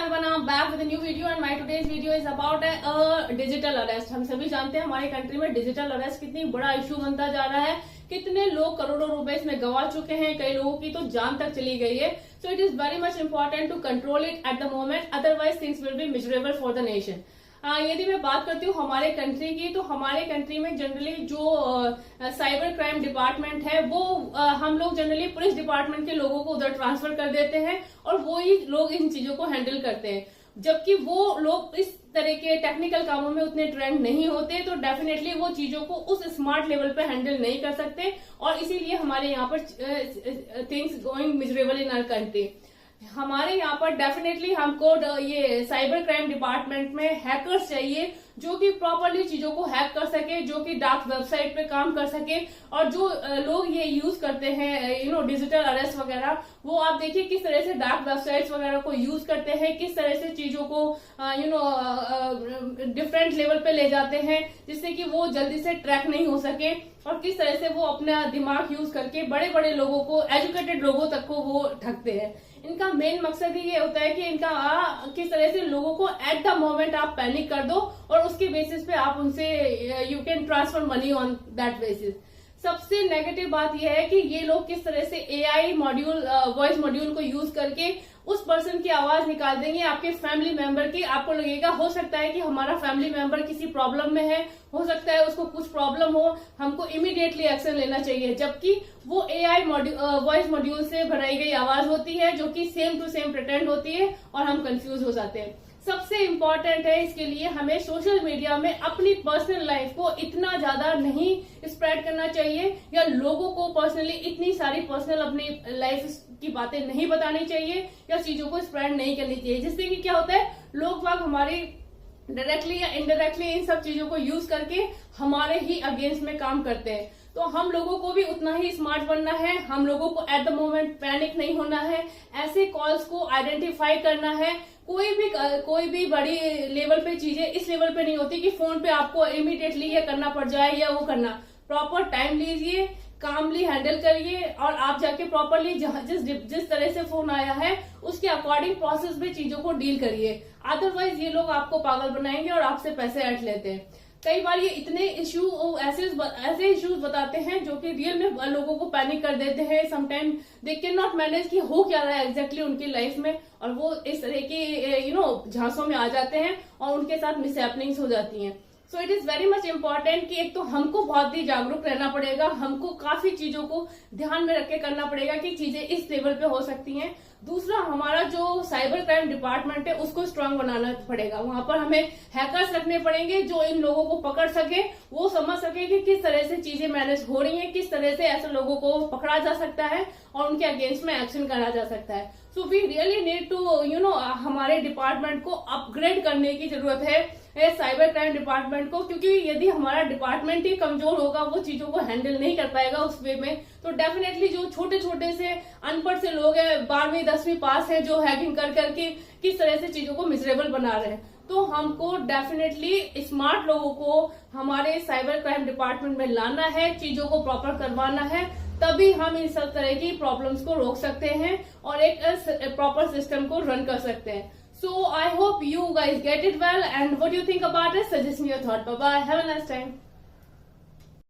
everyone, I'm back with a new video and my today's video is about digital arrest। हम सभी जानते हैं हमारे कंट्री में डिजिटल अरेस्ट कितनी बड़ा इशू बनता जा रहा है, कितने लोग करोड़ों रुपए इसमें गवा चुके हैं, कई लोगों की तो जान तक चली गई है। So it is very much important to control it at the moment, otherwise things will be miserable for the nation. यदि मैं बात करती हूँ हमारे कंट्री की, तो हमारे कंट्री में जनरली जो साइबर क्राइम डिपार्टमेंट है वो हम लोग जनरली पुलिस डिपार्टमेंट के लोगों को उधर ट्रांसफर कर देते हैं और वो ही लोग इन चीजों को हैंडल करते हैं, जबकि वो लोग इस तरह के टेक्निकल कामों में उतने ट्रेंड नहीं होते, तो डेफिनेटली वो चीजों को उस स्मार्ट लेवल पे हैंडल नहीं कर सकते और इसीलिए हमारे यहाँ पर things going miserable in our country. हमारे यहाँ पर डेफिनेटली हमको ये साइबर क्राइम डिपार्टमेंट में हैकर्स चाहिए जो कि प्रॉपरली चीजों को हैक कर सके, जो कि डार्क वेबसाइट पे काम कर सके। और जो लोग ये यूज करते हैं डिजिटल अरेस्ट वगैरह, वो आप देखिए किस तरह से डार्क वेबसाइट्स वगैरह को यूज करते हैं, किस तरह से चीजों को डिफरेंट लेवल पे ले जाते हैं जिससे कि वो जल्दी से ट्रैक नहीं हो सके, और किस तरह से वो अपना दिमाग यूज करके बड़े बड़े लोगों को, एजुकेटेड लोगों तक को वो ठगते हैं। इनका मेन मकसद ही ये होता है कि इनका किस तरह से लोगों को एट द मोमेंट आप पैनिक कर दो और उसके बेसिस पे आप उनसे you can transfer money on that basis. सबसे नेगेटिव बात यह है कि ये लोग किस तरह से एआई मॉड्यूल, वॉइस मॉड्यूल को यूज करके उस पर्सन की आवाज निकाल देंगे आपके फैमिली मेंबर की। आपको लगेगा हो सकता है कि हमारा फैमिली मेंबर किसी प्रॉब्लम में है, हो सकता है उसको कुछ प्रॉब्लम हो, हमको इमीडिएटली एक्शन लेना चाहिए, जबकि वो एआई वॉइस मॉड्यूल से भराई गई आवाज होती है जो कि सेम टू सेम प्रिटेंड होती है और हम कंफ्यूज हो जाते हैं। सबसे इम्पोर्टेंट है इसके लिए हमें सोशल मीडिया में अपनी पर्सनल लाइफ को इतना ज्यादा नहीं स्प्रेड करना चाहिए, या लोगों को पर्सनली इतनी सारी पर्सनल अपनी लाइफ की बातें नहीं बतानी चाहिए या चीजों को स्प्रेड नहीं करनी चाहिए, जिससे कि क्या होता है लोग बाग हमारी डायरेक्टली या इनडायरेक्टली इन सब चीजों को यूज करके हमारे ही अगेंस्ट में काम करते हैं। तो हम लोगों को भी उतना ही स्मार्ट बनना है, हम लोगों को एट द मोमेंट पैनिक नहीं होना है, ऐसे कॉल्स को आइडेंटिफाई करना है। कोई भी बड़ी लेवल पे चीजें इस लेवल पे नहीं होती कि फोन पे आपको इमीडिएटली ये करना पड़ जाए या वो करना। प्रॉपर टाइम लीजिए, कामली हैंडल करिए और आप जाके प्रॉपरली जिस तरह से फोन आया है उसके अकॉर्डिंग प्रोसेस में चीजों को डील करिए, अदरवाइज ये लोग आपको पागल बनाएंगे और आपसे पैसे ऐंठ लेते हैं। कई बार ये इतने ऐसे इश्यूज बताते हैं जो कि रियल में लोगों को पैनिक कर देते हैं। Sometime they can not manage कि हो क्या रहा है एग्जैक्टली उनकी लाइफ में, और वो इस तरह के झांसों में आ जाते हैं और उनके साथ मिसहैपनिंग्स हो जाती हैं। सो it is very much important कि एक तो हमको बहुत ही जागरूक रहना पड़ेगा, हमको काफी चीजों को ध्यान में रख के करना पड़ेगा कि चीजें इस लेवल पे हो सकती हैं। दूसरा, हमारा जो साइबर क्राइम डिपार्टमेंट है उसको स्ट्रांग बनाना पड़ेगा, वहां पर हमें हैकर्स रखने पड़ेंगे जो इन लोगों को पकड़ सके, वो समझ सके कि किस तरह से चीजें मैनेज हो रही हैं, किस तरह से ऐसे लोगों को पकड़ा जा सकता है और उनके अगेंस्ट में एक्शन करा जा सकता है। So we really need to हमारे डिपार्टमेंट को अपग्रेड करने की जरूरत है साइबर क्राइम डिपार्टमेंट को, क्योंकि यदि हमारा डिपार्टमेंट ही कमजोर होगा, वो चीजों को हैंडल नहीं कर पाएगा उस वे में, तो डेफिनेटली जो छोटे छोटे से अनपढ़ से लोग हैं, 12वीं 10वीं पास है, जो हैकिंग कर करके किस तरह से चीजों को मिजरेबल बना रहे हैं। तो हमको डेफिनेटली स्मार्ट लोगों को हमारे साइबर क्राइम डिपार्टमेंट में लाना है, चीजों को प्रॉपर करवाना है, तभी हम इन सब तरह की प्रॉब्लम्स को रोक सकते हैं और एक प्रॉपर सिस्टम को रन कर सकते हैं। So I hope you guys get it well, and what do you think about it? Suggest me your thought. Bye bye. Have a nice time.